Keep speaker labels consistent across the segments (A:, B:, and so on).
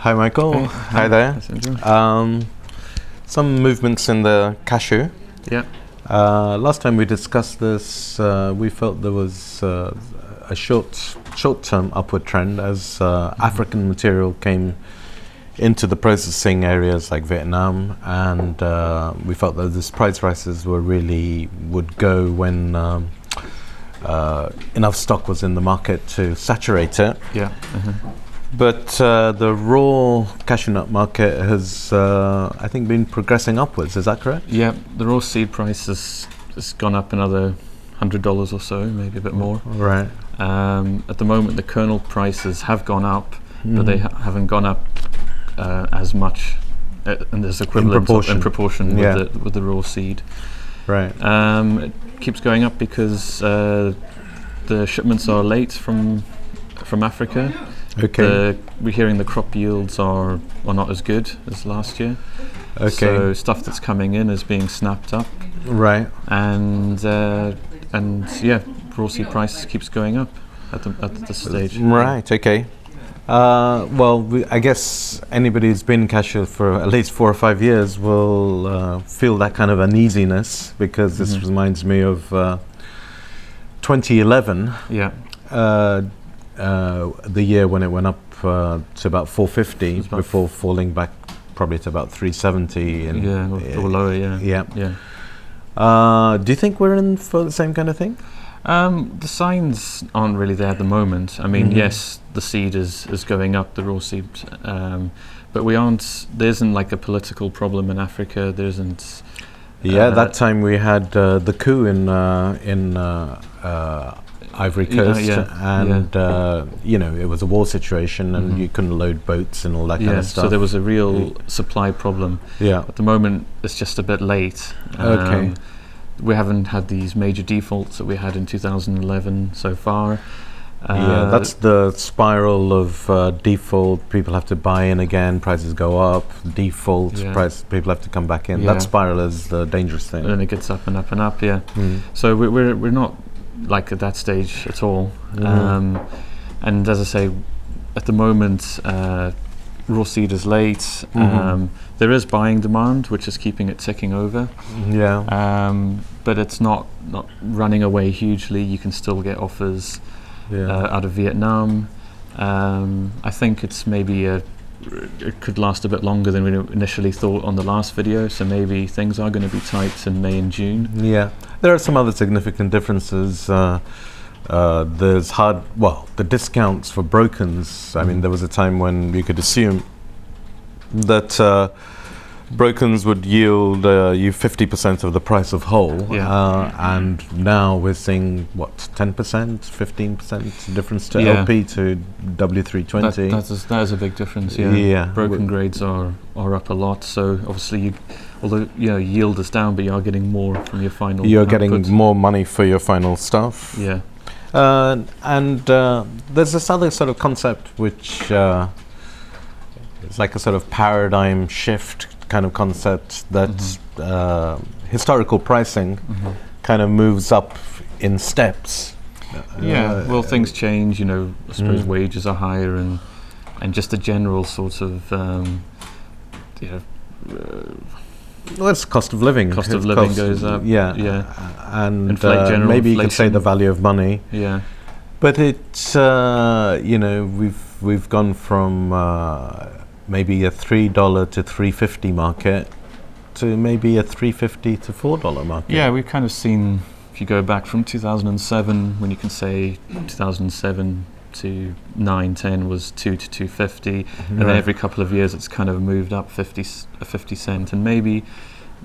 A: Hi, Michael.
B: Hey.
A: Hi there. Some movements in the cashew.
B: Yeah.
A: Last time we discussed this, we felt there was a short-term upward trend as African material came into the processing areas like Vietnam, and we felt that these price rises would go when enough stock was in the market to saturate it.
B: Yeah.
A: But the raw cashew nut market has, I think, been progressing upwards. Is that correct?
B: Yeah. The raw seed price has gone up another $100 or so, maybe a bit more.
A: Right.
B: At the moment, the kernel prices have gone up, but they haven't gone up as much, and there's equivalent in proportion with the raw seed.
A: Right.
B: It keeps going up because the shipments are late from Africa.
A: Okay.
B: We're hearing the crop yields are not as good as last year.
A: Okay.
B: So stuff that's coming in is being snapped up.
A: Right.
B: And yeah, raw seed price keeps going up at this stage.
A: Right. Okay. Well, I guess anybody who's been in cashew for at least 4 or 5 years will feel that kind of uneasiness, because this reminds me of 2011.
B: Yeah.
A: The year when it went up to about 450 before falling back probably to about 370.
B: Or lower. Yeah.
A: Do you think we're in for the same kind of thing?
B: The signs aren't really there at the moment. I mean, yes, the seed is going up, the raw seed, but there isn't like a political problem in Africa. There isn't.
A: That time we had the coup in Ivory Coast, it was a war situation, and you couldn't load boats and all that kind of stuff.
B: So there was a real supply problem. Yeah. At the moment, it's just a bit late.
A: Okay.
B: We haven't had these major defaults that we had in 2011 so far.
A: That's the spiral of default. People have to buy in again, prices go up. Default, price, people have to come back in. That spiral is the dangerous thing.
B: And it gets up and up and up. Yeah. So we're not like at that stage at all. And as I say, at the moment, raw seed is late. There is buying demand, which is keeping it ticking over. But it's not running away hugely. You can still get offers out of Vietnam. I think it's maybe it could last a bit longer than we initially thought on the last video, so maybe things are going to be tight in May and June.
A: Yeah, there are some other significant differences. There's the discounts for brokens. I mean, there was a time when you could assume that brokens would yield you 50% of the price of whole, and now we're seeing 10%, 15% difference to LP to W320.
B: That is a big difference. Broken grades are up a lot, so obviously although yield is down, but you are getting more from your final output.
A: Getting more money for your final stuff. And there's this other sort of concept which is like a sort of paradigm shift kind of concept that historical pricing kind of moves up in steps.
B: Things change. I suppose wages are higher, and just the general sort of
A: it's cost of living.
B: Cost of living goes up.
A: And maybe you can say the value of money. But it's we've gone from maybe a $3 to $3.50 market to maybe a $3.50 to $4 market.
B: Yeah, we've kind of seen, if you go back from 2007, when you can say 2007 to 9-10 was 2 to 2.50, and then every couple of years it's kind of moved up 50 cent, and maybe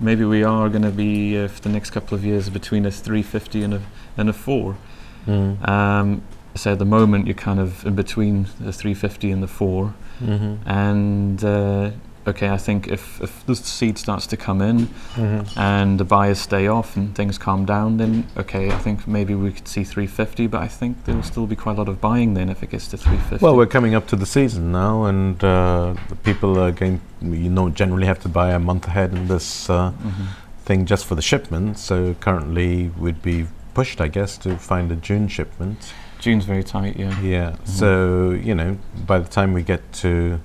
B: we are going to be for the next couple of years between a 3.50 and a 4. So at the moment you're kind of in between the 3.50 and the 4. And I think if the seed starts to come in and the buyers stay off and things calm down, then I think maybe we could see 3.50, but I think there will still be quite a lot of buying then if it gets to 3.50.
A: Well, we're coming up to the season now, and people are going, generally have to buy a month ahead in this thing just for the shipment, so currently we'd be pushed, I guess, to find a June shipment.
B: June's very tight, yeah.
A: Yeah, so, by the time we get to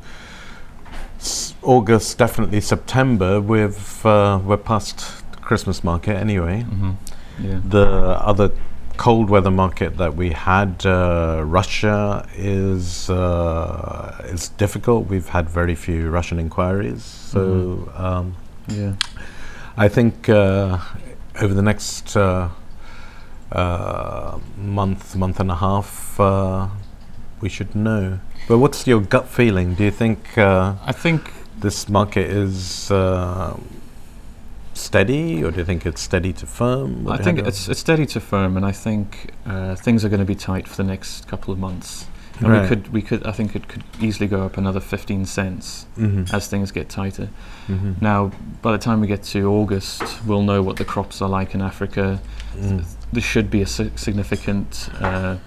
A: August, definitely September, we're past the Christmas market anyway.
B: Yeah.
A: The other cold weather market that we had, Russia, is difficult. We've had very few Russian inquiries, so
B: Yeah.
A: I think over the next month and a half, we should know. But what's your gut feeling? Do you think
B: I think
A: this market is steady, or do you think it's steady to firm?
B: I think it's steady to firm, and I think things are going to be tight for the next couple of months. And
A: Right.
B: we could I think it could easily go up another 15 cents as things get tighter. Now, by the time we get to August, we'll know what the crops are like in Africa. There should be a significant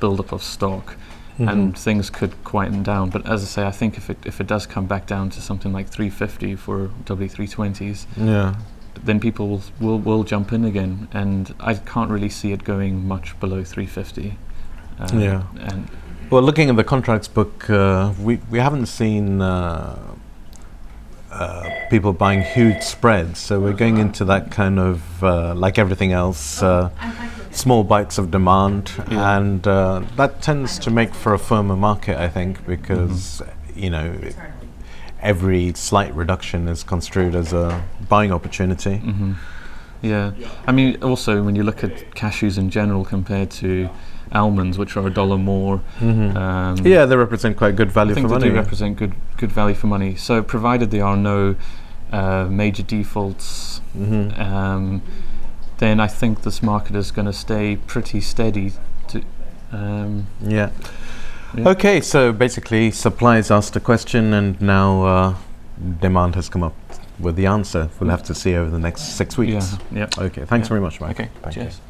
B: build-up of stock, and things could quieten down. But as I say, I think if it does come back down to something like 350 for W320s,
A: Yeah.
B: then people will jump in again, and I can't really see it going much below 350.
A: Yeah.
B: And
A: Well, looking at the contracts book, we haven't seen people buying huge spreads, so we're going into that kind of like everything else, small bites of demand, and that tends to make for a firmer market, I think, because you know every slight reduction is construed as a buying opportunity.
B: yeah, I mean, also when you look at cashews in general compared to almonds, which are $1 more,
A: Yeah, they represent quite good value
B: I think
A: for
B: they
A: money.
B: do represent good value for money. So provided there are no major defaults, then I think this market is going to stay pretty steady.
A: Yeah.
B: Yeah.
A: Okay, so basically supply's asked a question, and now demand has come up with the answer. We'll have to see over the next 6 weeks.
B: Yeah.
A: Okay, thanks
B: Yeah.
A: very much, Mike.
B: Okay.
A: Thank you.
B: Cheers.